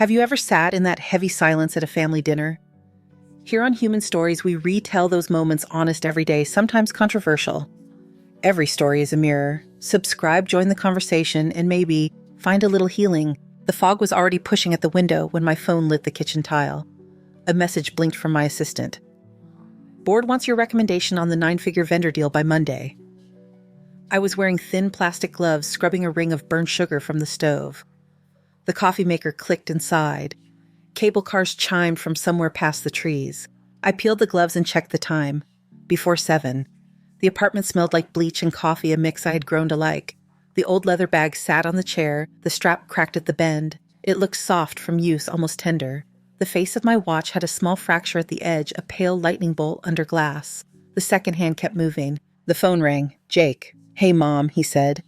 Have you ever sat in that heavy silence at a family dinner? Here on Human Stories, we retell those moments honest every day, sometimes controversial. Every story is a mirror. Subscribe, join the conversation, and maybe find a little healing. The fog was already pushing at the window when my phone lit the kitchen tile. A message blinked from my assistant. Board wants your recommendation on the 9-figure vendor deal by Monday. I was wearing thin plastic gloves, scrubbing a ring of burnt sugar from the stove. The coffee maker clicked and sighed. Cable cars chimed from somewhere past the trees. I peeled the gloves and checked the time. Before 7. The apartment smelled like bleach and coffee, a mix I had grown to like. The old leather bag sat on the chair, the strap cracked at the bend. It looked soft from use, almost tender. The face of my watch had a small fracture at the edge, a pale lightning bolt under glass. The second hand kept moving. The phone rang. Jake. "Hey, Mom," he said.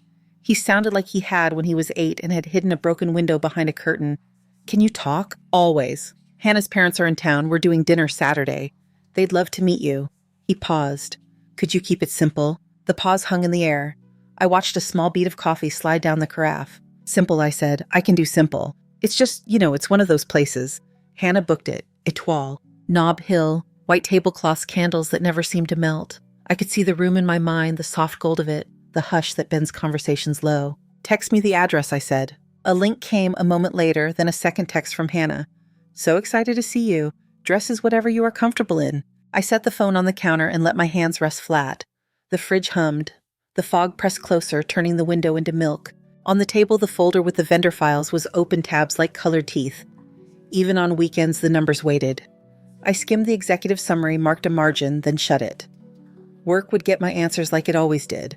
He sounded like he had when he was 8 and had hidden a broken window behind a curtain. "Can you talk?" "Always. Hannah's parents are in town. We're doing dinner Saturday. They'd love to meet you." He paused. "Could you keep it simple?" The pause hung in the air. I watched a small bead of coffee slide down the carafe. "Simple," I said. "I can do simple. It's just, it's one of those places." Hannah booked it. Etoile. Nob Hill. White tablecloths, candles that never seemed to melt. I could see the room in my mind, the soft gold of it, the hush that bends conversations low. "Text me the address," I said. A link came a moment later, then a second text from Hannah. "So excited to see you. Dress is whatever you are comfortable in." I set the phone on the counter and let my hands rest flat. The fridge hummed. The fog pressed closer, turning the window into milk. On the table, the folder with the vendor files was open tabs like colored teeth. Even on weekends, the numbers waited. I skimmed the executive summary, marked a margin, then shut it. Work would get my answers like it always did.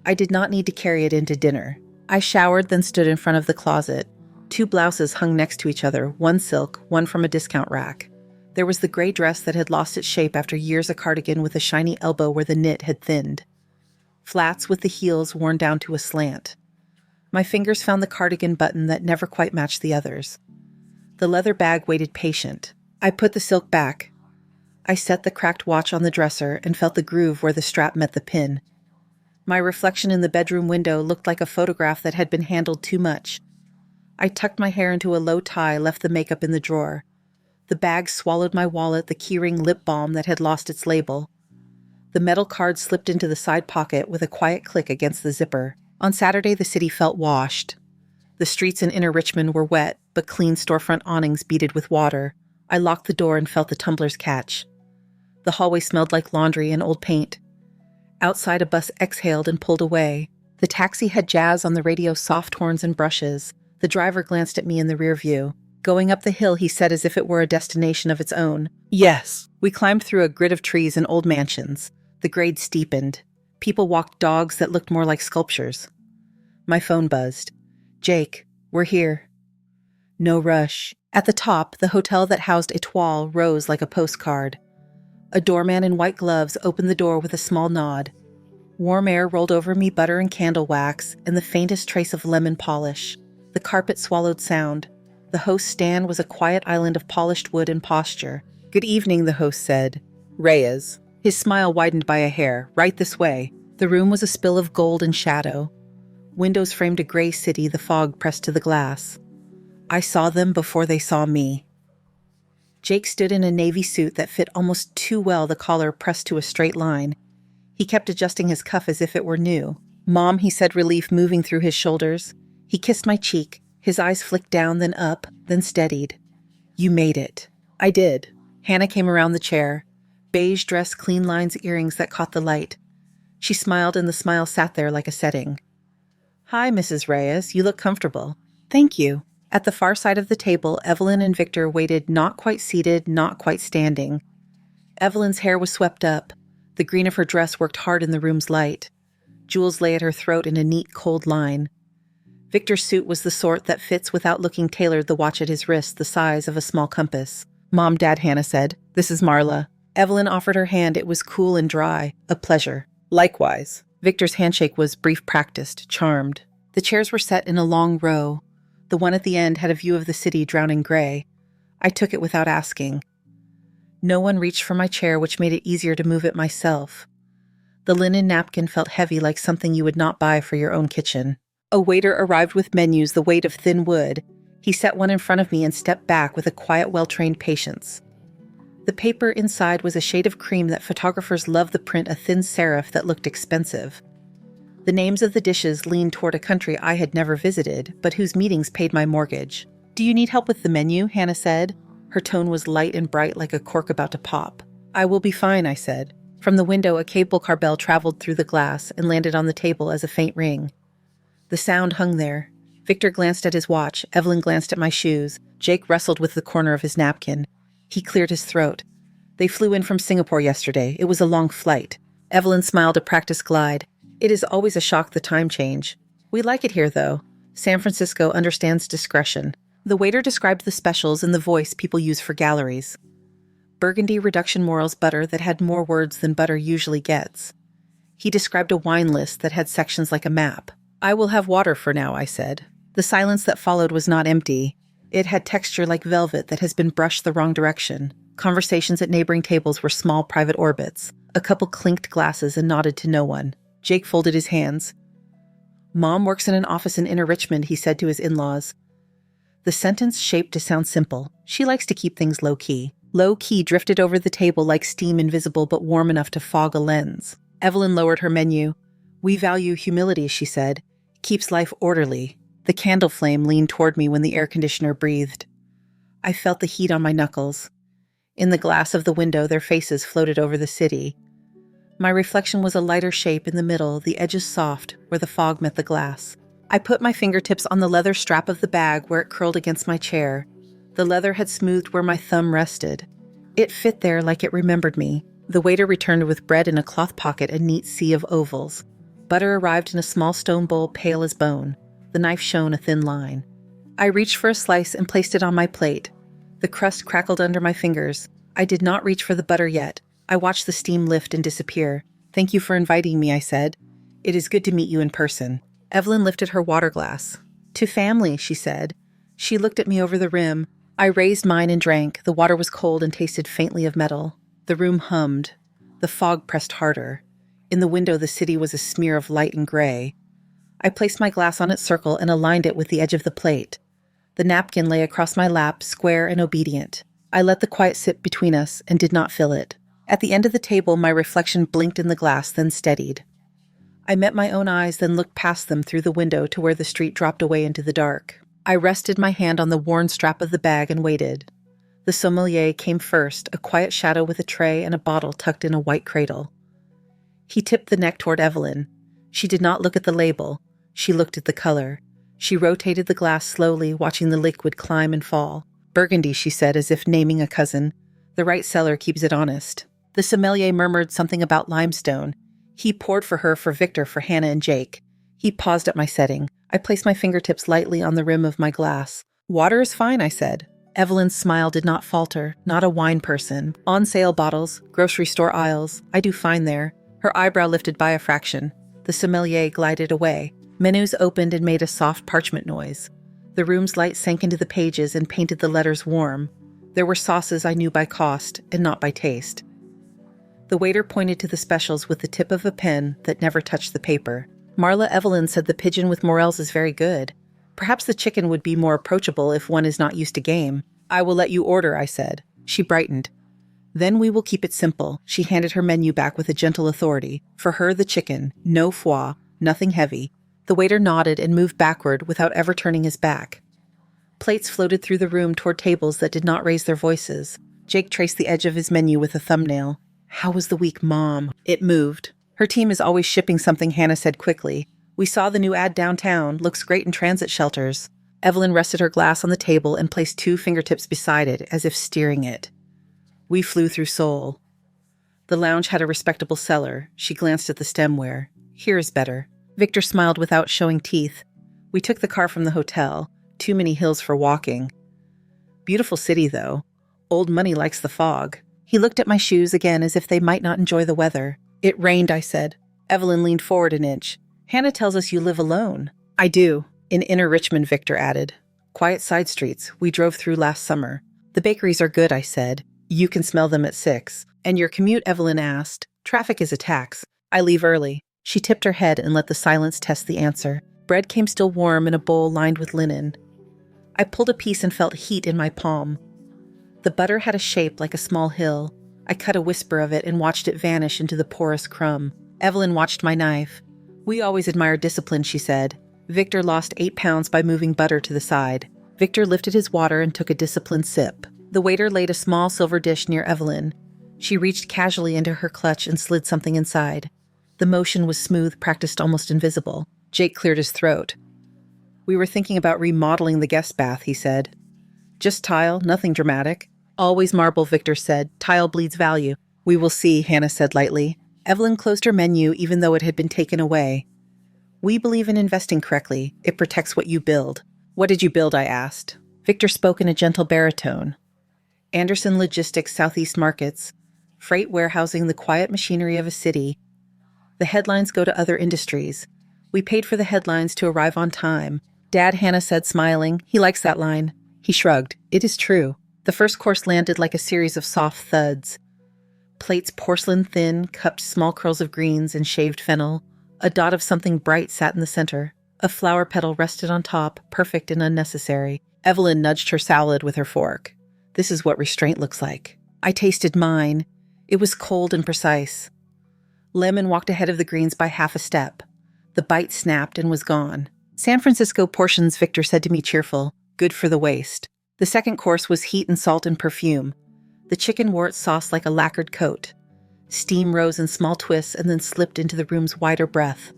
I did not need to carry it into dinner. I showered, then stood in front of the closet. 2 blouses hung next to each other, one silk, one from a discount rack. There was the gray dress that had lost its shape after years, a cardigan with a shiny elbow where the knit had thinned. Flats with the heels worn down to a slant. My fingers found the cardigan button that never quite matched the others. The leather bag waited patient. I put the silk back. I set the cracked watch on the dresser and felt the groove where the strap met the pin. My reflection in the bedroom window looked like a photograph that had been handled too much. I tucked my hair into a low tie, left the makeup in the drawer. The bag swallowed my wallet, the keyring lip balm that had lost its label. The metal card slipped into the side pocket with a quiet click against the zipper. On Saturday, the city felt washed. The streets in inner Richmond were wet, but clean storefront awnings beaded with water. I locked the door and felt the tumblers catch. The hallway smelled like laundry and old paint. Outside, a bus exhaled and pulled away. The taxi had jazz on the radio, soft horns and brushes. The driver glanced at me in the rear view. "Going up the hill," he said, as if it were a destination of its own. "Yes." We climbed through a grid of trees and old mansions. The grade steepened. People walked dogs that looked more like sculptures. My phone buzzed. "Jake, we're here." No rush. At the top, the hotel that housed Etoile rose like a postcard. A doorman in white gloves opened the door with a small nod. Warm air rolled over me, butter and candle wax, and the faintest trace of lemon polish. The carpet swallowed sound. The host's stand was a quiet island of polished wood and posture. "Good evening," the host said. "Reyes." His smile widened by a hair. "Right this way." The room was a spill of gold and shadow. Windows framed a gray city, the fog pressed to the glass. I saw them before they saw me. Jake stood in a navy suit that fit almost too well, the collar pressed to a straight line. He kept adjusting his cuff as if it were new. "Mom," he said, relief moving through his shoulders. He kissed my cheek. His eyes flicked down, then up, then steadied. "You made it." "I did." Hannah came around the chair. Beige dress, clean lines, earrings that caught the light. She smiled, and the smile sat there like a setting. "Hi, Mrs. Reyes. You look comfortable." "Thank you." At the far side of the table, Evelyn and Victor waited, not quite seated, not quite standing. Evelyn's hair was swept up. The green of her dress worked hard in the room's light. Jewels lay at her throat in a neat, cold line. Victor's suit was the sort that fits without looking tailored, the watch at his wrist the size of a small compass. "Mom, Dad," Hannah said. "This is Marla." Evelyn offered her hand. It was cool and dry. "A pleasure." "Likewise." Victor's handshake was brief, practiced, charmed. The chairs were set in a long row. The one at the end had a view of the city drowning gray. I took it without asking. No one reached for my chair, which made it easier to move it myself. The linen napkin felt heavy, like something you would not buy for your own kitchen. A waiter arrived with menus, the weight of thin wood. He set one in front of me and stepped back with a quiet, well-trained patience. The paper inside was a shade of cream that photographers love to print a thin serif that looked expensive. The names of the dishes leaned toward a country I had never visited, but whose meetings paid my mortgage. "Do you need help with the menu?" Hannah said. Her tone was light and bright like a cork about to pop. "I will be fine," I said. From the window, a cable car bell traveled through the glass and landed on the table as a faint ring. The sound hung there. Victor glanced at his watch. Evelyn glanced at my shoes. Jake wrestled with the corner of his napkin. He cleared his throat. "They flew in from Singapore yesterday. It was a long flight." Evelyn smiled a practice glide. "It is always a shock, the time change. We like it here, though. San Francisco understands discretion." The waiter described the specials in the voice people use for galleries. Burgundy reduction morels butter that had more words than butter usually gets. He described a wine list that had sections like a map. "I will have water for now," I said. The silence that followed was not empty. It had texture like velvet that has been brushed the wrong direction. Conversations at neighboring tables were small private orbits. A couple clinked glasses and nodded to no one. Jake folded his hands. "Mom works in an office in Inner Richmond," he said to his in-laws. The sentence shaped to sound simple. She likes to keep things low-key. Low-key drifted over the table like steam invisible but warm enough to fog a lens. Evelyn lowered her menu. "We value humility," she said. "Keeps life orderly." The candle flame leaned toward me when the air conditioner breathed. I felt the heat on my knuckles. In the glass of the window, their faces floated over the city. My reflection was a lighter shape in the middle, the edges soft, where the fog met the glass. I put my fingertips on the leather strap of the bag where it curled against my chair. The leather had smoothed where my thumb rested. It fit there like it remembered me. The waiter returned with bread in a cloth pocket, a neat sea of ovals. Butter arrived in a small stone bowl, pale as bone. The knife shone a thin line. I reached for a slice and placed it on my plate. The crust crackled under my fingers. I did not reach for the butter yet. I watched the steam lift and disappear. "Thank you for inviting me," I said. "It is good to meet you in person." Evelyn lifted her water glass. "To family," she said. She looked at me over the rim. I raised mine and drank. The water was cold and tasted faintly of metal. The room hummed. The fog pressed harder. In the window, the city was a smear of light and gray. I placed my glass on its circle and aligned it with the edge of the plate. The napkin lay across my lap, square and obedient. I let the quiet sit between us and did not fill it. At the end of the table, my reflection blinked in the glass, then steadied. I met my own eyes, then looked past them through the window to where the street dropped away into the dark. I rested my hand on the worn strap of the bag and waited. The sommelier came first, a quiet shadow with a tray and a bottle tucked in a white cradle. He tipped the neck toward Evelyn. She did not look at the label. She looked at the color. She rotated the glass slowly, watching the liquid climb and fall. "Burgundy," she said, as if naming a cousin. "The right cellar keeps it honest." The sommelier murmured something about limestone. He poured for her, for Victor, for Hannah and Jake. He paused at my setting. I placed my fingertips lightly on the rim of my glass. "Water is fine," I said. Evelyn's smile did not falter. Not a wine person. On sale bottles, grocery store aisles. I do fine there. Her eyebrow lifted by a fraction. The sommelier glided away. Menus opened and made a soft parchment noise. The room's light sank into the pages and painted the letters warm. There were sauces I knew by cost and not by taste. The waiter pointed to the specials with the tip of a pen that never touched the paper. "Marla Evelyn said the pigeon with morels is very good. Perhaps the chicken would be more approachable if one is not used to game." "I will let you order," I said. She brightened. "Then we will keep it simple." She handed her menu back with a gentle authority. For her, the chicken. No foie. Nothing heavy. The waiter nodded and moved backward without ever turning his back. Plates floated through the room toward tables that did not raise their voices. Jake traced the edge of his menu with a thumbnail. "How was the week, Mom?" It moved. "Her team is always shipping something," Hannah said quickly. "We saw the new ad downtown. Looks great in transit shelters." Evelyn rested her glass on the table and placed 2 fingertips beside it, as if steering it. "We flew through Seoul." The lounge had a respectable cellar. She glanced at the stemware. "Here is better." Victor smiled without showing teeth. "We took the car from the hotel. Too many hills for walking." "Beautiful city, though. Old money likes the fog." He looked at my shoes again as if they might not enjoy the weather. "It rained," I said. Evelyn leaned forward an inch. "Hannah tells us you live alone." "I do. In Inner Richmond," Victor added. "Quiet side streets. We drove through last summer." "The bakeries are good," I said. "You can smell them at 6. "And your commute?" Evelyn asked. "Traffic is a tax. I leave early." She tipped her head and let the silence test the answer. Bread came still warm in a bowl lined with linen. I pulled a piece and felt heat in my palm. The butter had a shape like a small hill. I cut a wisper of it and watched it vanish into the porous crumb. Evelyn watched my knife. "We always admire discipline," she said. "Victor lost 8 pounds by moving butter to the side." Victor lifted his water and took a disciplined sip. The waiter laid a small silver dish near Evelyn. She reached casually into her clutch and slid something inside. The motion was smooth, practiced, almost invisible. Jake cleared his throat. "We were thinking about remodeling the guest bath," he said. "Just tile, nothing dramatic." "Always marble," Victor said. "Tile bleeds value." "We will see," Hannah said lightly. Evelyn closed her menu even though it had been taken away. "We believe in investing correctly. It protects what you build." "What did you build?" I asked. Victor spoke in a gentle baritone. "Anderson Logistics Southeast Markets. Freight warehousing, the quiet machinery of a city. The headlines go to other industries. We paid for the headlines to arrive on time." "Dad," Hannah said, smiling. "He likes that line." He shrugged. "It is true." The first course landed like a series of soft thuds. Plates porcelain thin, cupped small curls of greens and shaved fennel. A dot of something bright sat in the center. A flower petal rested on top, perfect and unnecessary. Evelyn nudged her salad with her fork. "This is what restraint looks like." I tasted mine. It was cold and precise. Lemon walked ahead of the greens by half a step. The bite snapped and was gone. "San Francisco portions," Victor said to me, cheerful. "Good for the waist." The second course was heat and salt and perfume. The chicken wore its sauce like a lacquered coat. Steam rose in small twists and then slipped into the room's wider breath.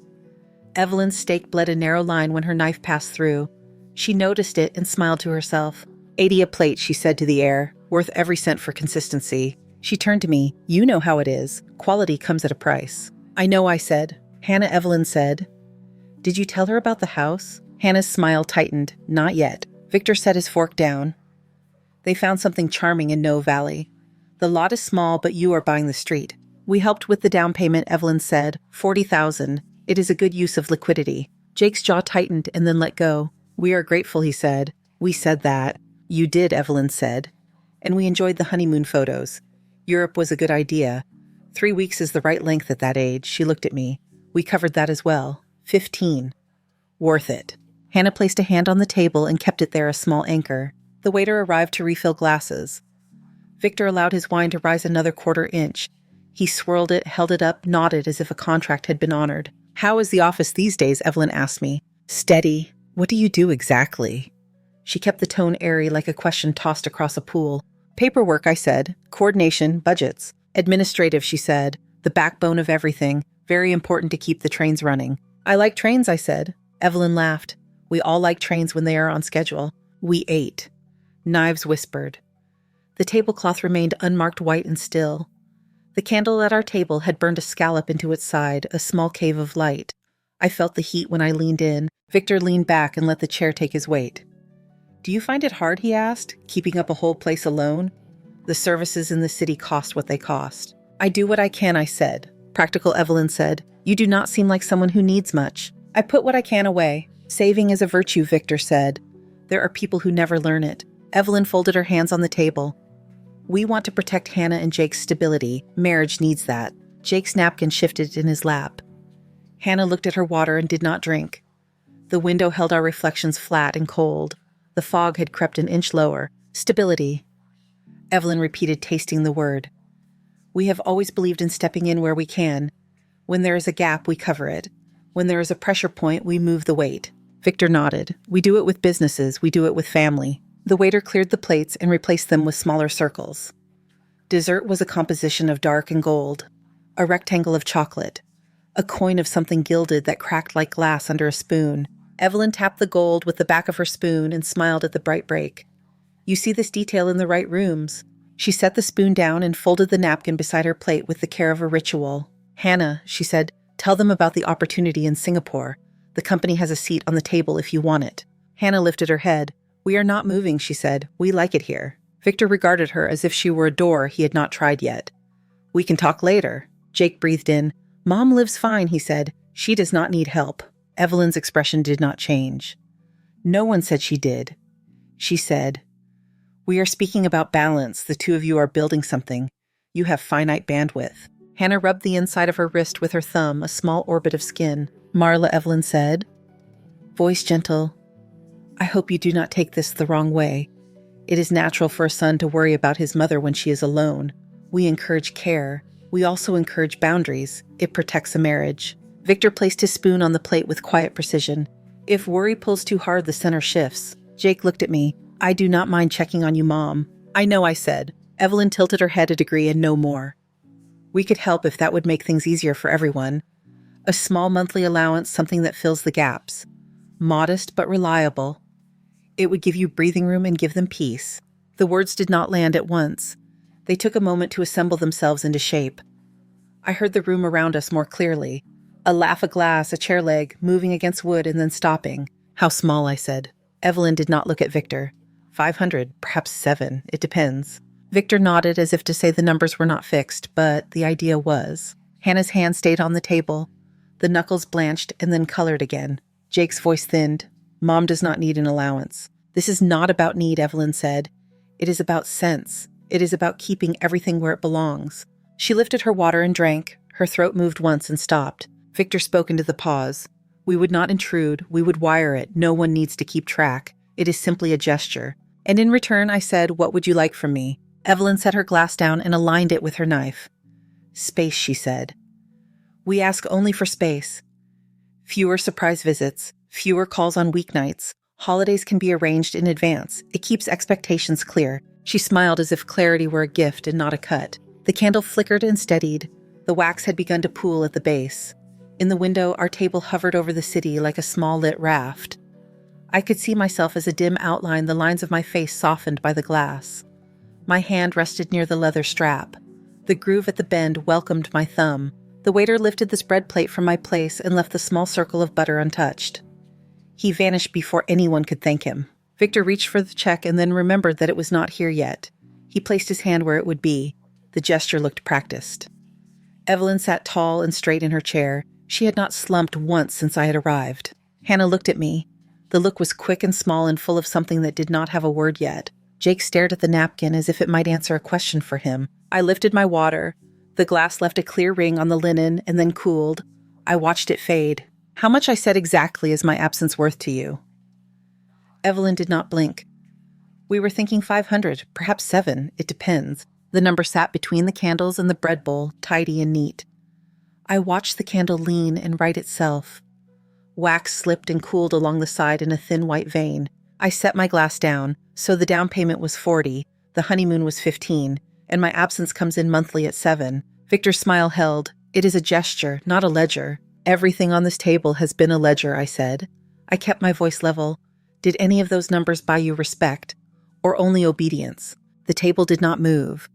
Evelyn's steak bled a narrow line when her knife passed through. She noticed it and smiled to herself. "80 a plate," she said to the air. "Worth every cent for consistency." She turned to me. "You know how it is. Quality comes at a price." "I know," I said. Hannah, Evelyn said. "Did you tell her about the house?" Hannah's smile tightened. "Not yet." Victor set his fork down. "They found something charming in No Valley. The lot is small, but you are buying the street." "We helped with the down payment," Evelyn said. $40,000. It is a good use of liquidity." Jake's jaw tightened and then let go. "We are grateful," he said. "We said that." "You did," Evelyn said. "And we enjoyed the honeymoon photos. Europe was a good idea. 3 weeks is the right length at that age." She looked at me. "We covered that as well. 15. Worth it." Hannah placed a hand on the table and kept it there, a small anchor. The waiter arrived to refill glasses. Victor allowed his wine to rise another 1/4 inch. He swirled it, held it up, nodded as if a contract had been honored. "How is the office these days?" Evelyn asked me. "Steady." "What do you do exactly?" She kept the tone airy, like a question tossed across a pool. "Paperwork," I said. "Coordination, budgets." "Administrative," she said. "The backbone of everything. Very important to keep the trains running." "I like trains," I said. Evelyn laughed. "We all like trains when they are on schedule." We ate. Knives whispered. The tablecloth remained unmarked white and still. The candle at our table had burned a scallop into its side, a small cave of light. I felt the heat when I leaned in. Victor leaned back and let the chair take his weight. "Do you find it hard," he asked, "keeping up a whole place alone?" "The services in the city cost what they cost." "I do what I can," I said. Practical Evelyn said. "You do not seem like someone who needs much." "I put what I can away." "Saving is a virtue," Victor said. "There are people who never learn it." Evelyn folded her hands on the table. "We want to protect Hannah and Jake's stability. Marriage needs that." Jake's napkin shifted in his lap. Hannah looked at her water and did not drink. The window held our reflections flat and cold. The fog had crept an inch lower. "Stability." Evelyn repeated, tasting the word. "We have always believed in stepping in where we can. When there is a gap, we cover it. When there is a pressure point, we move the weight." Victor nodded. "We do it with businesses. We do it with family." The waiter cleared the plates and replaced them with smaller circles. Dessert was a composition of dark and gold, a rectangle of chocolate, a coin of something gilded that cracked like glass under a spoon. Evelyn tapped the gold with the back of her spoon and smiled at the bright break. "You see this detail in the right rooms." She set the spoon down and folded the napkin beside her plate with the care of a ritual. "Hannah," she said, "tell them about the opportunity in Singapore. The company has a seat on the table if you want it." Hannah lifted her head. "We are not moving," she said. "We like it here." Victor regarded her as if she were a door he had not tried yet. "We can talk later." Jake breathed in. "Mom lives fine," he said. "She does not need help." Evelyn's expression did not change. "No one said she did." She said, "We are speaking about balance. The two of you are building something. You have finite bandwidth." Hannah rubbed the inside of her wrist with her thumb, a small orbit of skin. "Marla," Evelyn said. Voice gentle. I hope you do not take this the wrong way. It is natural for a son to worry about his mother when she is alone. We encourage care. We also encourage boundaries. It protects a marriage. Victor placed his spoon on the plate with quiet precision. If worry pulls too hard, the center shifts. Jake looked at me. I do not mind checking on you, Mom. I know, I said. Evelyn tilted her head a degree and no more. We could help if that would make things easier for everyone. A small monthly allowance, something that fills the gaps. Modest but reliable. It would give you breathing room and give them peace. The words did not land at once. They took a moment to assemble themselves into shape. I heard the room around us more clearly. A laugh, a glass, a chair leg, moving against wood and then stopping. How small, I said. Evelyn did not look at Victor. 500, perhaps 7, it depends. Victor nodded as if to say the numbers were not fixed, but the idea was. Hannah's hand stayed on the table. The knuckles blanched and then colored again. Jake's voice thinned. Mom does not need an allowance. This is not about need, Evelyn said. It is about sense. It is about keeping everything where it belongs. She lifted her water and drank. Her throat moved once and stopped. Victor spoke into the pause. We would not intrude. We would wire it. No one needs to keep track. It is simply a gesture. And in return, I said, what would you like from me? Evelyn set her glass down and aligned it with her knife. Space, she said. We ask only for space. Fewer surprise visits, fewer calls on weeknights. Holidays can be arranged in advance. It keeps expectations clear. She smiled as if clarity were a gift and not a cut. The candle flickered and steadied. The wax had begun to pool at the base. In the window, our table hovered over the city like a small lit raft. I could see myself as a dim outline, the lines of my face softened by the glass. My hand rested near the leather strap. The groove at the bend welcomed my thumb. The waiter lifted the spread plate from my place and left the small circle of butter untouched. He vanished before anyone could thank him. Victor reached for the check and then remembered that it was not here yet. He placed his hand where it would be. The gesture looked practiced. Evelyn sat tall and straight in her chair. She had not slumped once since I had arrived. Hannah looked at me. The look was quick and small and full of something that did not have a word yet. Jake stared at the napkin as if it might answer a question for him. I lifted my water. The glass left a clear ring on the linen and then cooled. I watched it fade. How much, I said, exactly is my absence worth to you? Evelyn did not blink. We were thinking 500, perhaps 7, it depends. The number sat between the candles and the bread bowl, tidy and neat. I watched the candle lean and right itself. Wax slipped and cooled along the side in a thin white vein. I set my glass down, so the down payment was 40, the honeymoon was 15, and my absence comes in monthly at 7. Victor's smile held. It is a gesture, not a ledger. Everything on this table has been a ledger, I said. I kept my voice level. Did any of those numbers buy you respect, or only obedience? The table did not move.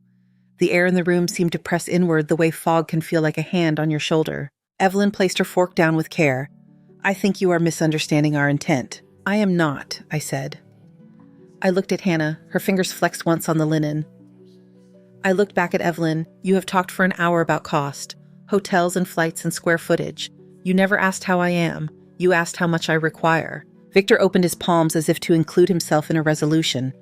The air in the room seemed to press inward the way fog can feel like a hand on your shoulder. Evelyn placed her fork down with care. I think you are misunderstanding our intent. I am not, I said. I looked at Hannah. Her fingers flexed once on the linen. I looked back at Evelyn. You have talked for an hour about cost, hotels and flights and square footage. You never asked how I am. You asked how much I require. Victor opened his palms as if to include himself in a resolution.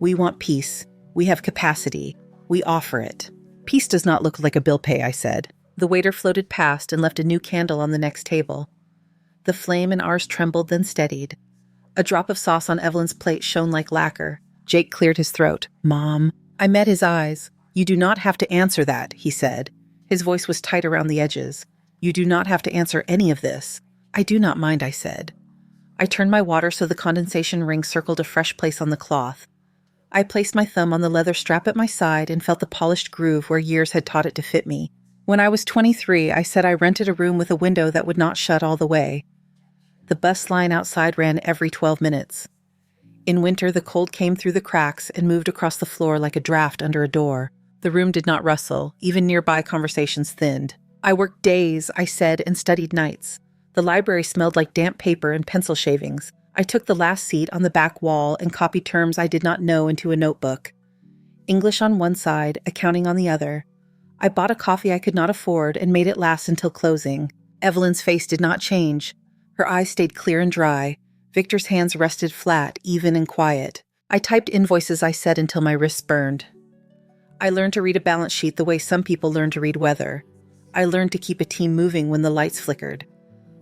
We want peace. We have capacity. We offer it. Peace does not look like a bill pay, I said. The waiter floated past and left a new candle on the next table. The flame in ours trembled, then steadied. A drop of sauce on Evelyn's plate shone like lacquer. Jake cleared his throat. Mom. I met his eyes. You do not have to answer that, he said. His voice was tight around the edges. You do not have to answer any of this. I do not mind, I said. I turned my water so the condensation ring circled a fresh place on the cloth. I placed my thumb on the leather strap at my side and felt the polished groove where years had taught it to fit me. When I was 23, I said I rented a room with a window that would not shut all the way. The bus line outside ran every 12 minutes. In winter, the cold came through the cracks and moved across the floor like a draft under a door. The room did not rustle. Even nearby conversations thinned. I worked days, I said, and studied nights. The library smelled like damp paper and pencil shavings. I took the last seat on the back wall and copied terms I did not know into a notebook. English on one side, accounting on the other. I bought a coffee I could not afford and made it last until closing. Evelyn's face did not change. Her eyes stayed clear and dry. Victor's hands rested flat, even and quiet. I typed invoices, I said, until my wrists burned. I learned to read a balance sheet the way some people learn to read weather. I learned to keep a team moving when the lights flickered.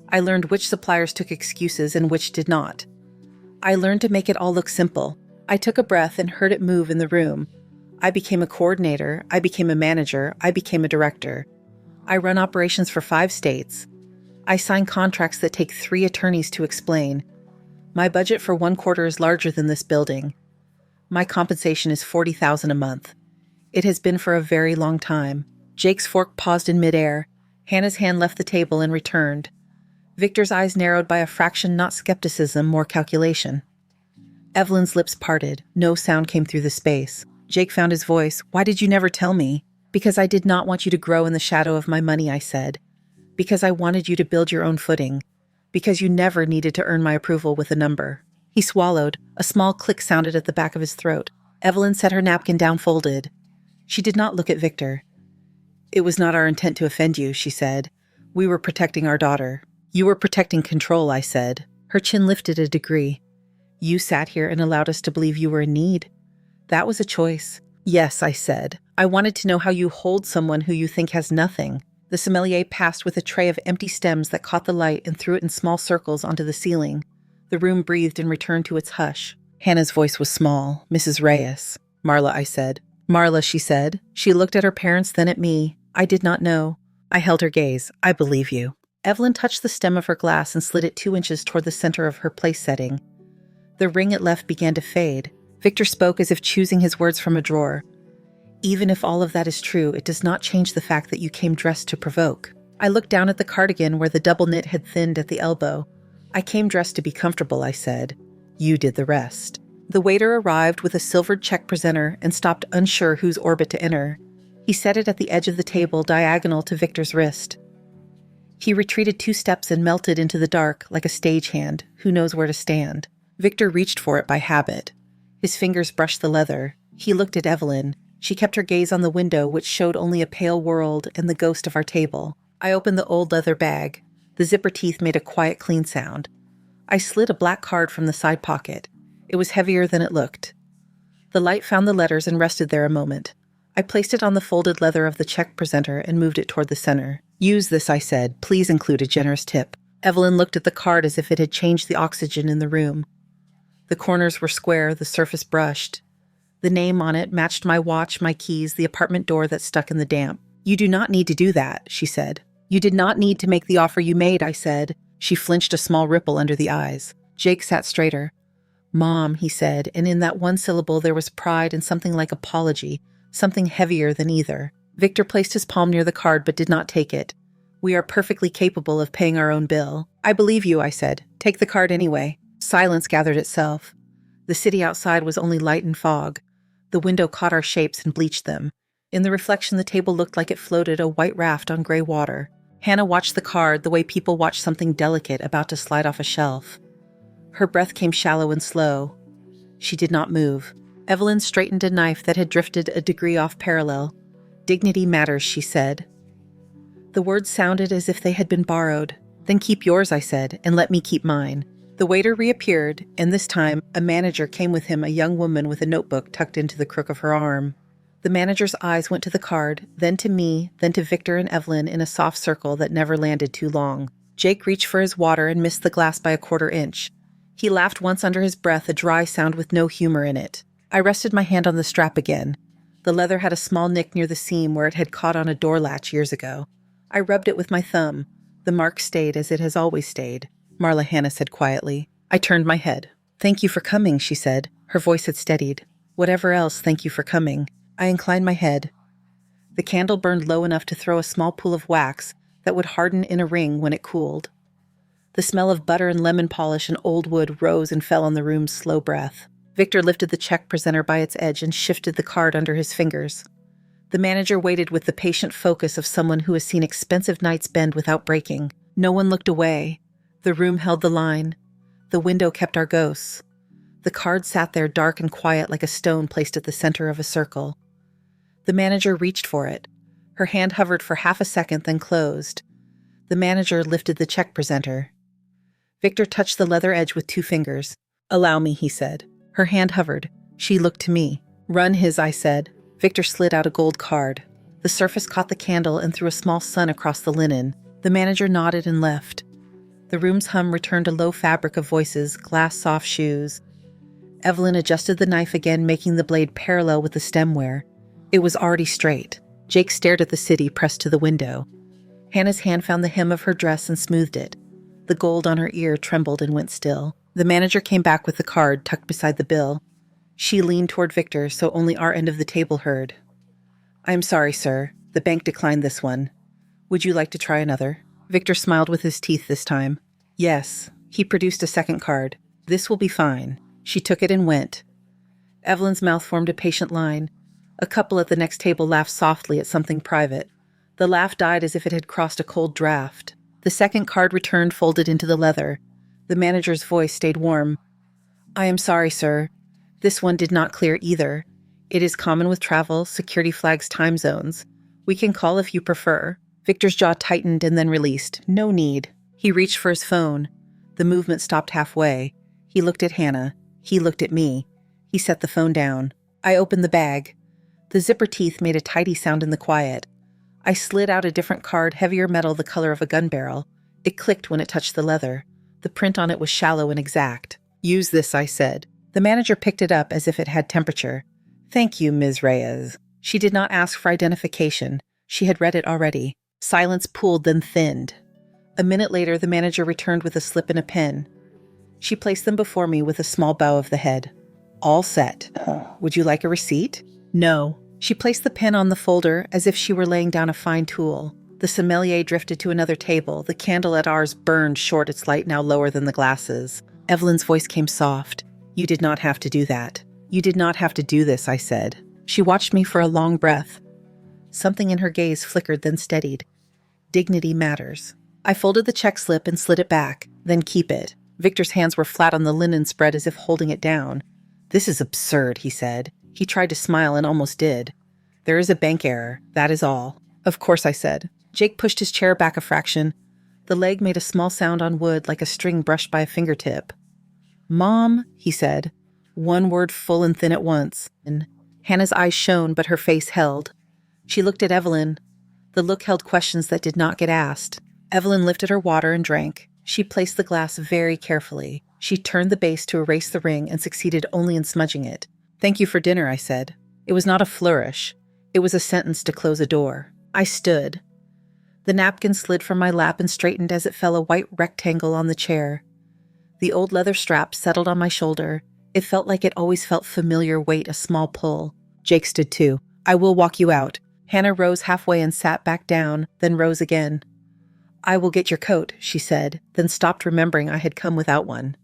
I learned which suppliers took excuses and which did not. I learned to make it all look simple. I took a breath and heard it move in the room. I became a coordinator, I became a manager, I became a director. I run operations for 5 states. I sign contracts that take 3 attorneys to explain. My budget for 1 quarter is larger than this building. My compensation is $40,000 a month. It has been for a very long time. Jake's fork paused in midair. Hannah's hand left the table and returned. Victor's eyes narrowed by a fraction, not skepticism, more calculation. Evelyn's lips parted. No sound came through the space. Jake found his voice. Why did you never tell me? Because I did not want you to grow in the shadow of my money, I said. Because I wanted you to build your own footing. Because you never needed to earn my approval with a number. He swallowed. A small click sounded at the back of his throat. Evelyn set her napkin down folded. She did not look at Victor. It was not our intent to offend you, she said. We were protecting our daughter. You were protecting control, I said. Her chin lifted a degree. You sat here and allowed us to believe you were in need. That was a choice. Yes, I said. I wanted to know how you hold someone who you think has nothing. The sommelier passed with a tray of empty stems that caught the light and threw it in small circles onto the ceiling. The room breathed and returned to its hush. Hannah's voice was small. Mrs. Reyes. Marla, I said. Marla, she said. She looked at her parents, then at me. I did not know. I held her gaze. I believe you. Evelyn touched the stem of her glass and slid it 2 inches toward the center of her place setting. The ring it left began to fade. Victor spoke as if choosing his words from a drawer. Even if all of that is true, it does not change the fact that you came dressed to provoke. I looked down at the cardigan where the double knit had thinned at the elbow. I came dressed to be comfortable, I said. You did the rest. The waiter arrived with a silvered check presenter and stopped, unsure whose orbit to enter. He set it at the edge of the table, diagonal to Victor's wrist. He retreated 2 steps and melted into the dark like a stagehand who knows where to stand. Victor reached for it by habit. His fingers brushed the leather. He looked at Evelyn. She kept her gaze on the window, which showed only a pale world and the ghost of our table. I opened the old leather bag. The zipper teeth made a quiet, clean sound. I slid a black card from the side pocket. It was heavier than it looked. The light found the letters and rested there a moment. I placed it on the folded leather of the check presenter and moved it toward the center. Use this, I said. Please include a generous tip. Evelyn looked at the card as if it had changed the oxygen in the room. The corners were square, the surface brushed. The name on it matched my watch, my keys, the apartment door that stuck in the damp. You do not need to do that, she said. You did not need to make the offer you made, I said. She flinched, a small ripple under the eyes. Jake sat straighter. Mom, he said, and in that one syllable there was pride and something like apology, something heavier than either. Victor placed his palm near the card but did not take it. We are perfectly capable of paying our own bill. I believe you, I said. Take the card anyway. Silence gathered itself. The city outside was only light and fog. The window caught our shapes and bleached them. In the reflection, the table looked like it floated a white raft on gray water. Hannah watched the card the way people watch something delicate about to slide off a shelf. Her breath came shallow and slow. She did not move. Evelyn straightened a knife that had drifted a degree off parallel. Dignity matters, she said. The words sounded as if they had been borrowed. Then keep yours, I said, and let me keep mine. The waiter reappeared, and this time a manager came with him, a young woman with a notebook tucked into the crook of her arm. The manager's eyes went to the card, then to me, then to Victor and Evelyn in a soft circle that never landed too long. Jake reached for his water and missed the glass by a 1/4 inch. He laughed once under his breath, a dry sound with no humor in it. I rested my hand on the strap again. The leather had a small nick near the seam where it had caught on a door latch years ago. I rubbed it with my thumb. The mark stayed as it has always stayed. Marla, Hannah said quietly. I turned my head. Thank you for coming, she said. Her voice had steadied. Whatever else, thank you for coming. I inclined my head. The candle burned low enough to throw a small pool of wax that would harden in a ring when it cooled. The smell of butter and lemon polish and old wood rose and fell on the room's slow breath. Victor lifted the check presenter by its edge and shifted the card under his fingers. The manager waited with the patient focus of someone who has seen expensive nights bend without breaking. No one looked away. The room held the line. The window kept our ghosts. The card sat there dark and quiet like a stone placed at the center of a circle. The manager reached for it. Her hand hovered for half a second, then closed. The manager lifted the check presenter. Victor touched the leather edge with 2 fingers. Allow me, he said. Her hand hovered. She looked to me. Run his, I said. Victor slid out a gold card. The surface caught the candle and threw a small sun across the linen. The manager nodded and left. The room's hum returned a low fabric of voices, glass-soft shoes. Evelyn adjusted the knife again, making the blade parallel with the stemware. It was already straight. Jake stared at the city pressed to the window. Hannah's hand found the hem of her dress and smoothed it. The gold on her ear trembled and went still. The manager came back with the card tucked beside the bill. She leaned toward Victor so only our end of the table heard. "I'm sorry, sir. The bank declined this one. Would you like to try another?" Victor smiled with his teeth this time. "Yes." He produced a second card. "This will be fine." She took it and went. Evelyn's mouth formed a patient line. A couple at the next table laughed softly at something private. The laugh died as if it had crossed a cold draft. The second card returned, folded into the leather. The manager's voice stayed warm. "I am sorry, sir. This one did not clear either. It is common with travel, security flags, time zones. We can call if you prefer." Victor's jaw tightened and then released. "No need." He reached for his phone. The movement stopped halfway. He looked at Hannah. He looked at me. He set the phone down. I opened the bag. The zipper teeth made a tidy sound in the quiet. I slid out a different card, heavier metal the color of a gun barrel. It clicked when it touched the leather. The print on it was shallow and exact. "Use this," I said. The manager picked it up as if it had temperature. "Thank you, Ms. Reyes." She did not ask for identification. She had read it already. Silence pooled, then thinned. A minute later, the manager returned with a slip and a pen. She placed them before me with a small bow of the head. "All set. Would you like a receipt?" "No." She placed the pen on the folder as if she were laying down a fine tool. The sommelier drifted to another table. The candle at ours burned short, its light now lower than the glasses. Evelyn's voice came soft. "You did not have to do that. You did not have to do this," I said. She watched me for a long breath. Something in her gaze flickered, then steadied. "Dignity matters." I folded the check slip and slid it back. "Then keep it." Victor's hands were flat on the linen spread as if holding it down. "This is absurd," he said. He tried to smile and almost did. "There is a bank error, that is all." "Of course," I said. Jake pushed his chair back a fraction. The leg made a small sound on wood like a string brushed by a fingertip. "Mom," he said. One word full and thin at once. And Hannah's eyes shone, but her face held. She looked at Evelyn. The look held questions that did not get asked. Evelyn lifted her water and drank. She placed the glass very carefully. She turned the base to erase the ring and succeeded only in smudging it. "Thank you for dinner," I said. It was not a flourish. It was a sentence to close a door. I stood. The napkin slid from my lap and straightened as it fell, a white rectangle on the chair. The old leather strap settled on my shoulder. It felt like it always felt familiar weight, a small pull. Jake stood too. "I will walk you out." Hannah rose halfway and sat back down, then rose again. "I will get your coat," she said, then stopped, remembering I had come without one.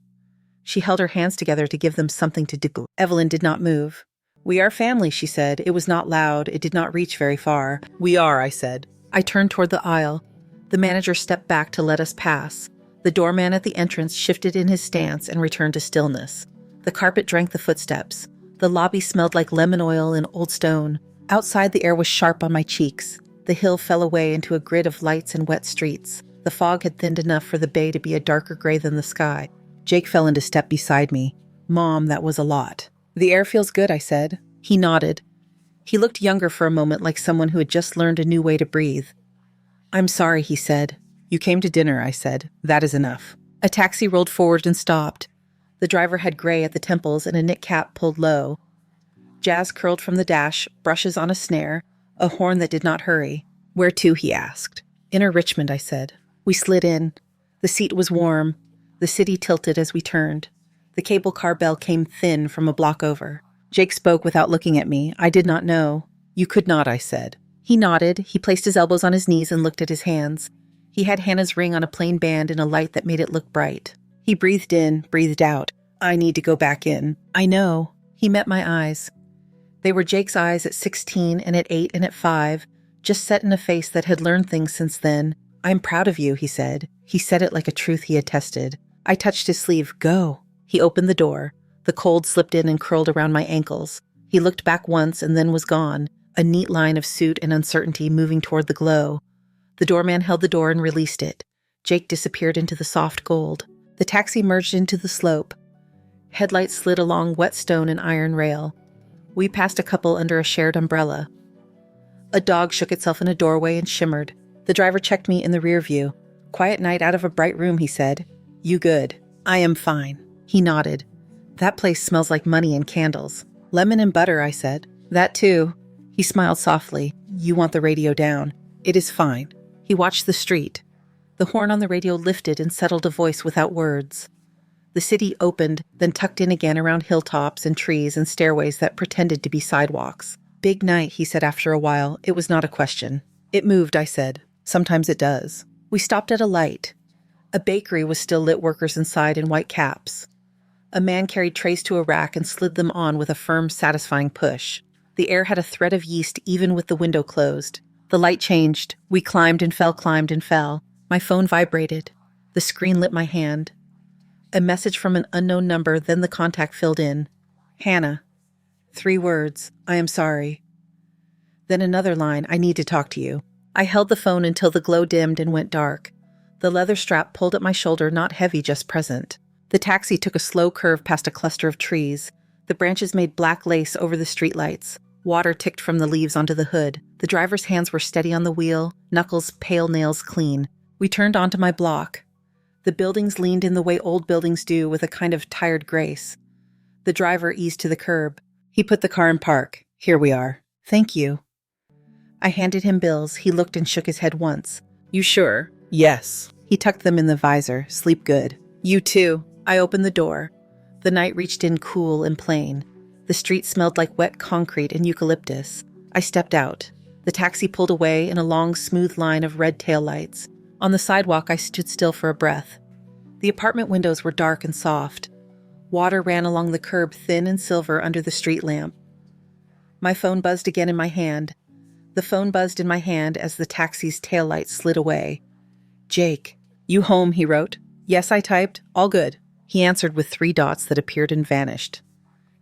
She held her hands together to give them something to do. Evelyn did not move. "We are family," she said. It was not loud. It did not reach very far. "We are," I said. I turned toward the aisle. The manager stepped back to let us pass. The doorman at the entrance shifted in his stance and returned to stillness. The carpet drank the footsteps. The lobby smelled like lemon oil and old stone. Outside, the air was sharp on my cheeks. The hill fell away into a grid of lights and wet streets. The fog had thinned enough for the bay to be a darker gray than the sky. Jake fell into step beside me. "Mom, that was a lot." "The air feels good," I said. He nodded. He looked younger for a moment, like someone who had just learned a new way to breathe. "I'm sorry," he said. "You came to dinner," I said. "That is enough." A taxi rolled forward and stopped. The driver had gray at the temples and a knit cap pulled low. Jazz curled from the dash, brushes on a snare, a horn that did not hurry. "Where to?" he asked. "Inner Richmond," I said. We slid in. The seat was warm. The city tilted as we turned. The cable car bell came thin from a block over. Jake spoke without looking at me. I did not know. "You could not," I said. He nodded. He placed his elbows on his knees and looked at his hands. He had Hannah's ring on a plain band in a light that made it look bright. He breathed in, breathed out. "I need to go back in." "I know." He met my eyes. They were Jake's eyes at 16 and at 8 and at 5, just set in a face that had learned things since then. "I'm proud of you," he said. He said it like a truth he had tested. I touched his sleeve. "Go." He opened the door. The cold slipped in and curled around my ankles. He looked back once and then was gone, a neat line of suit and uncertainty moving toward the glow. The doorman held the door and released it. Jake disappeared into the soft gold. The taxi merged into the slope. Headlights slid along wet stone and iron rail. We passed a couple under a shared umbrella. A dog shook itself in a doorway and shimmered. The driver checked me in the rear view. Quiet night out of a bright room, he said. You good? I am fine. He nodded. That place smells like money and candles. Lemon and butter, I said. That too. He smiled softly. You want the radio down. It is fine. He watched the street. The horn on the radio lifted and settled a voice without words. The city opened, then tucked in again around hilltops and trees and stairways that pretended to be sidewalks. Big night, he said after a while. It was not a question. It moved, I said. Sometimes it does. We stopped at a light. A bakery was still lit, workers inside in white caps. A man carried trays to a rack and slid them on with a firm, satisfying push. The air had a thread of yeast even with the window closed. The light changed. We climbed and fell, climbed and fell. My phone vibrated. The screen lit my hand. A message from an unknown number, then the contact filled in. Hannah. 3 words. I am sorry. Then another line. I need to talk to you. I held the phone until the glow dimmed and went dark. The leather strap pulled at my shoulder, not heavy, just present. The taxi took a slow curve past a cluster of trees. The branches made black lace over the streetlights. Water ticked from the leaves onto the hood. The driver's hands were steady on the wheel, knuckles pale, nails clean. We turned onto my block. The buildings leaned in the way old buildings do, with a kind of tired grace. The driver eased to the curb. He put the car in park. Here we are. Thank you. I handed him bills. He looked and shook his head once. You sure? Yes. He tucked them in the visor. Sleep good. You too. I opened the door. The night reached in cool and plain. The street smelled like wet concrete and eucalyptus. I stepped out. The taxi pulled away in a long, smooth line of red taillights. On the sidewalk, I stood still for a breath. The apartment windows were dark and soft. Water ran along the curb, thin and silver under the street lamp. My phone buzzed again in my hand. The phone buzzed in my hand as the taxi's taillights slid away. Jake. You home, he wrote. Yes, I typed. All good. He answered with 3 dots that appeared and vanished.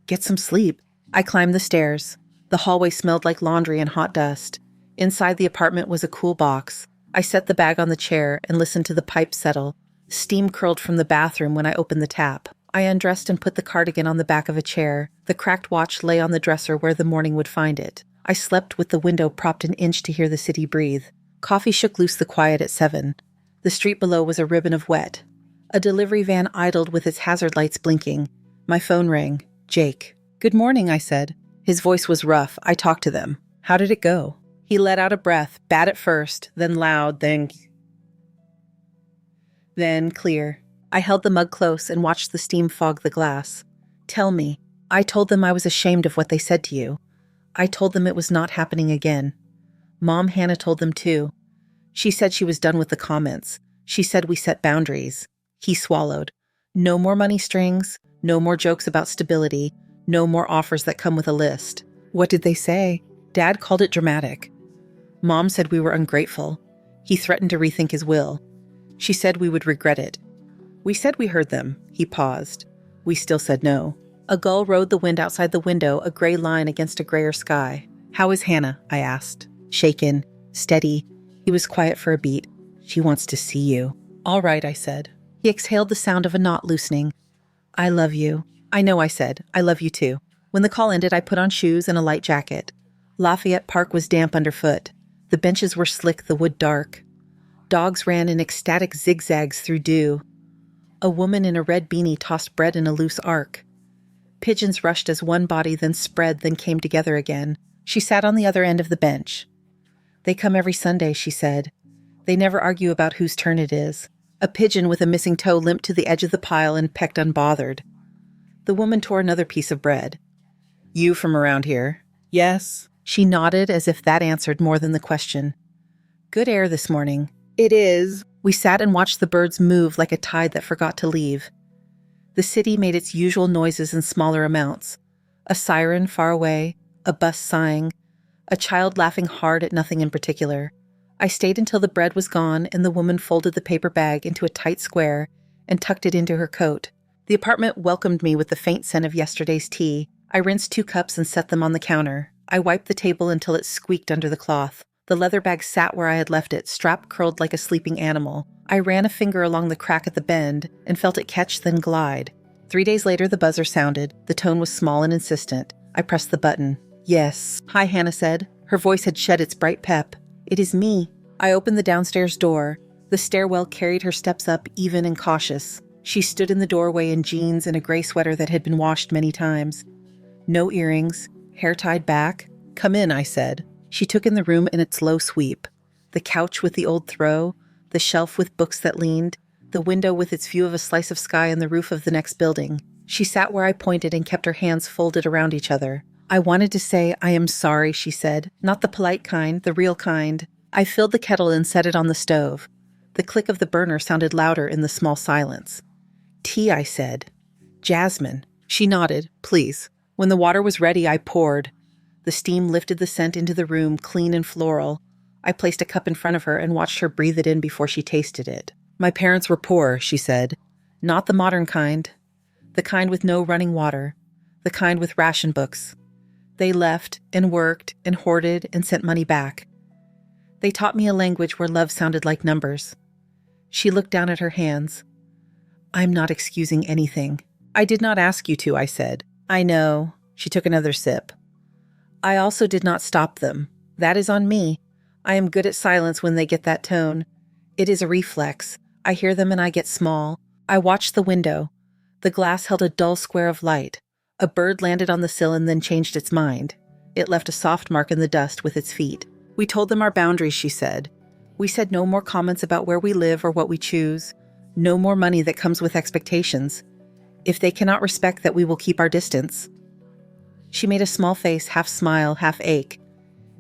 Get some sleep. I climbed the stairs. The hallway smelled like laundry and hot dust. Inside the apartment was a cool box. I set the bag on the chair and listened to the pipe settle. Steam curled from the bathroom when I opened the tap. I undressed and put the cardigan on the back of a chair. The cracked watch lay on the dresser where the morning would find it. I slept with the window propped an inch to hear the city breathe. Coffee shook loose the quiet at 7. The street below was a ribbon of wet. A delivery van idled with its hazard lights blinking. My phone rang. Jake. Good morning, I said. His voice was rough. I talked to them. How did it go? He let out a breath, bad at first, then loud, then clear. I held the mug close and watched the steam fog the glass. Tell me. I told them I was ashamed of what they said to you. I told them it was not happening again. Mom Hannah told them too. She said she was done with the comments. She said we set boundaries. He swallowed. No more money strings, no more jokes about stability, no more offers that come with a list. What did they say? Dad called it dramatic. Mom said we were ungrateful. He threatened to rethink his will. She said we would regret it. We said we heard them. He paused. We still said no. A gull rode the wind outside the window, a gray line against a grayer sky. How is Hannah? I asked. Shaken, steady. He was quiet for a beat. She wants to see you. All right, I said. He exhaled the sound of a knot loosening. I love you. I know, I said. I love you too. When the call ended, I put on shoes and a light jacket. Lafayette Park was damp underfoot. The benches were slick, the wood dark. Dogs ran in ecstatic zigzags through dew. A woman in a red beanie tossed bread in a loose arc. Pigeons rushed as one body, then spread, then came together again. She sat on the other end of the bench. They come every Sunday, she said. They never argue about whose turn it is. A pigeon with a missing toe limped to the edge of the pile and pecked unbothered. The woman tore another piece of bread. You from around here? Yes. She nodded as if that answered more than the question. Good air this morning. It is. We sat and watched the birds move like a tide that forgot to leave. The city made its usual noises in smaller amounts. A siren far away, a bus sighing, a child laughing hard at nothing in particular. I stayed until the bread was gone and the woman folded the paper bag into a tight square and tucked it into her coat. The apartment welcomed me with the faint scent of yesterday's tea. I rinsed 2 cups and set them on the counter. I wiped the table until it squeaked under the cloth. The leather bag sat where I had left it, strap curled like a sleeping animal. I ran a finger along the crack at the bend and felt it catch, then glide. 3 days later, the buzzer sounded. The tone was small and insistent. I pressed the button. Yes. Hi, Hannah said. Her voice had shed its bright pep. It is me. I opened the downstairs door. The stairwell carried her steps up, even and cautious. She stood in the doorway in jeans and a gray sweater that had been washed many times. No earrings, hair tied back. "Come in," I said. She took in the room in its low sweep. The couch with the old throw, the shelf with books that leaned, the window with its view of a slice of sky and the roof of the next building. She sat where I pointed and kept her hands folded around each other. "I wanted to say, I am sorry," she said. "Not the polite kind, the real kind." I filled the kettle and set it on the stove. The click of the burner sounded louder in the small silence. "Tea," I said. "Jasmine." She nodded. "Please." When the water was ready, I poured. The steam lifted the scent into the room, clean and floral. I placed a cup in front of her and watched her breathe it in before she tasted it. "My parents were poor," she said. "Not the modern kind. The kind with no running water. The kind with ration books. They left and worked and hoarded and sent money back. They taught me a language where love sounded like numbers." She looked down at her hands. "I'm not excusing anything." "I did not ask you to," I said. "I know." She took another sip. "I also did not stop them. That is on me. I am good at silence when they get that tone. It is a reflex. I hear them and I get small." I watched the window. The glass held a dull square of light. A bird landed on the sill and then changed its mind. It left a soft mark in the dust with its feet. "We told them our boundaries," she said. "We said no more comments about where we live or what we choose. No more money that comes with expectations. If they cannot respect that, we will keep our distance." She made a small face, half smile, half ache.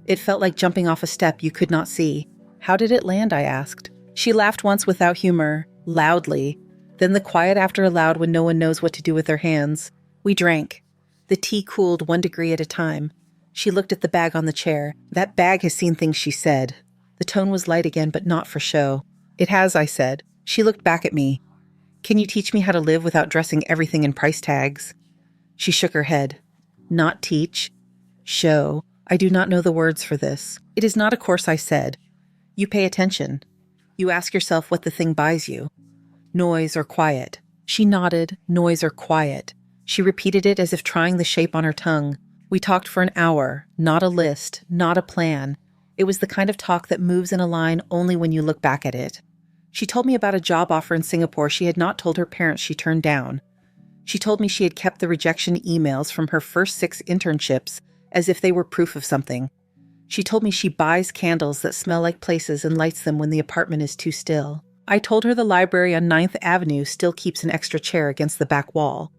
It felt like jumping off a step you could not see. "How did it land?" I asked. She laughed once without humor, loudly, then the quiet after aloud when no one knows what to do with their hands. We drank. The tea cooled 1 degree at a time. She looked at the bag on the chair. "That bag has seen things," she said. The tone was light again, but not for show. "It has," I said. She looked back at me. "Can you teach me how to live without dressing everything in price tags?" She shook her head. "Not teach. Show. I do not know the words for this. It is not a course," I said. "You pay attention. You ask yourself what the thing buys you. Noise or quiet." She nodded. "Noise or quiet." She repeated it as if trying the shape on her tongue. We talked for an hour. Not a list, not a plan. It was the kind of talk that moves in a line only when you look back at it. She told me about a job offer in Singapore she had not told her parents she turned down. She told me she had kept the rejection emails from her first 6 internships as if they were proof of something. She told me she buys candles that smell like places and lights them when the apartment is too still. I told her the library on 9th Avenue still keeps an extra chair against the back wall.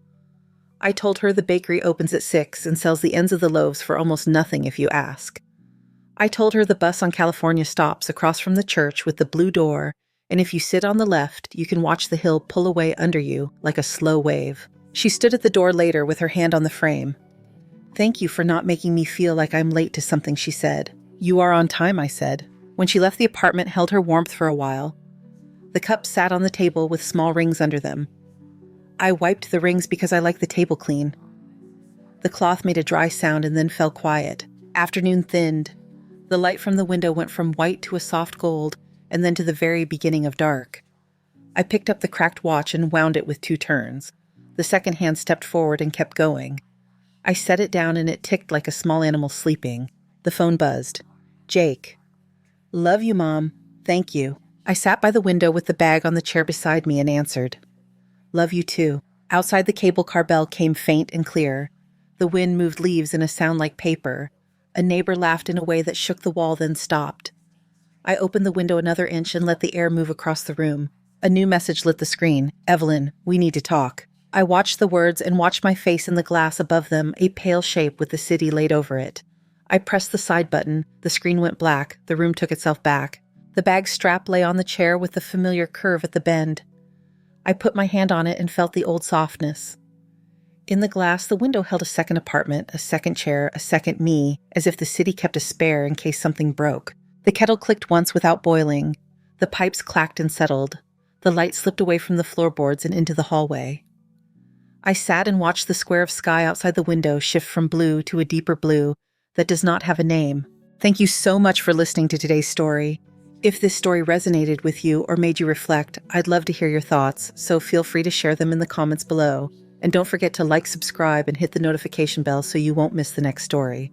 I told her the bakery opens at 6 and sells the ends of the loaves for almost nothing if you ask. I told her the bus on California stops across from the church with the blue door, and if you sit on the left, you can watch the hill pull away under you like a slow wave. She stood at the door later with her hand on the frame. "Thank you for not making me feel like I'm late to something," she said. "You are on time," I said. When she left the apartment, held her warmth for a while. The cups sat on the table with small rings under them. I wiped the rings because I like the table clean. The cloth made a dry sound and then fell quiet. Afternoon thinned. The light from the window went from white to a soft gold, and then to the very beginning of dark. I picked up the cracked watch and wound it with 2 turns. The second hand stepped forward and kept going. I set it down and it ticked like a small animal sleeping. The phone buzzed. "Jake." "Love you, Mom. Thank you." I sat by the window with the bag on the chair beside me and answered. "Love you too." Outside, the cable car bell came faint and clear. The wind moved leaves in a sound like paper. A neighbor laughed in a way that shook the wall, then stopped. I opened the window another inch and let the air move across the room. A new message lit the screen. "Evelyn, we need to talk." I watched the words and watched my face in the glass above them, a pale shape with the city laid over it. I pressed the side button. The screen went black. The room took itself back. The bag strap lay on the chair with the familiar curve at the bend. I put my hand on it and felt the old softness. In the glass, the window held a second apartment, a second chair, a second me, as if the city kept a spare in case something broke. The kettle clicked once without boiling. The pipes clacked and settled. The light slipped away from the floorboards and into the hallway. I sat and watched the square of sky outside the window shift from blue to a deeper blue that does not have a name. Thank you so much for listening to today's story. If this story resonated with you or made you reflect, I'd love to hear your thoughts, so feel free to share them in the comments below. And don't forget to like, subscribe, and hit the notification bell so you won't miss the next story.